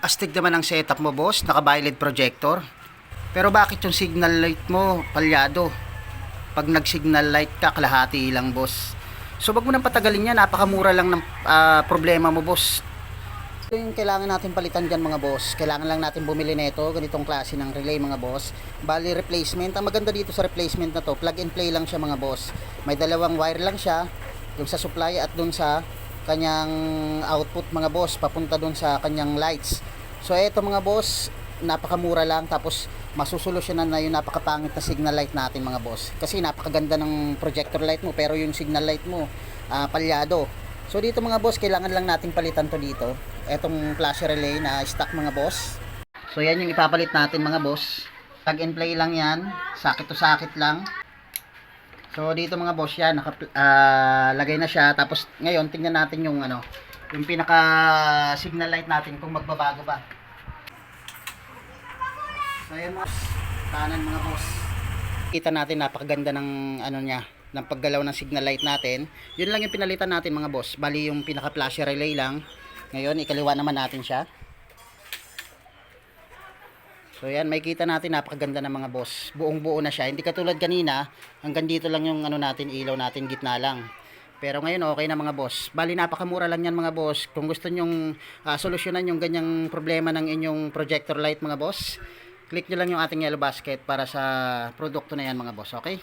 Astig naman ang setup mo, boss. Naka-violet projector. Pero bakit yung signal light mo palyado? Pag nag-signal light ka, kalahati lang, boss. So, wag mo nang patagalin yan. Napakamura lang ng problema mo, boss. Ito yung kailangan natin palitan dyan, mga boss. Kailangan lang natin bumili nito, ganitong klase ng relay, mga boss. Bali, replacement. Ang maganda dito sa replacement na to, plug and play lang siya, mga boss. May dalawang wire lang siya, yung sa supply at dun sa kanyang output, mga boss, papunta dun sa kanyang lights. So, eto, mga boss, napakamura lang, tapos masusolusyonan na yung napakapangit na signal light natin, mga boss, kasi napakaganda ng projector light mo pero yung signal light mo palyado. So dito, mga boss, kailangan lang nating palitan to dito, etong flash relay na stock, mga boss. So yan yung ipapalit natin, mga boss. Plug and play lang yan, sakit to sakit lang. So dito, mga boss, yan lagay na siya. Tapos ngayon tingnan natin yung yung pinaka signal light natin kung magbabago ba. So ayan, mga kanan, mga boss. Kita natin napakaganda ng niya, ng paggalaw ng signal light natin. Yun lang yung pinalitan natin, mga boss. Bali yung pinaka flash relay lang. Ngayon ikaliwa naman natin siya. So ayan, makikita natin napakaganda ng, mga boss. Buong buo na siya. Hindi katulad kanina, hanggang dito lang yung natin, ilaw natin, gitna lang. Pero ngayon okay na, mga boss. Bali napakamura lang yan, mga boss. Kung gusto nyong solusyonan yung ganyang problema ng inyong projector light, mga boss, click nyo lang yung ating yellow basket para sa produkto na yan, mga boss. Okay?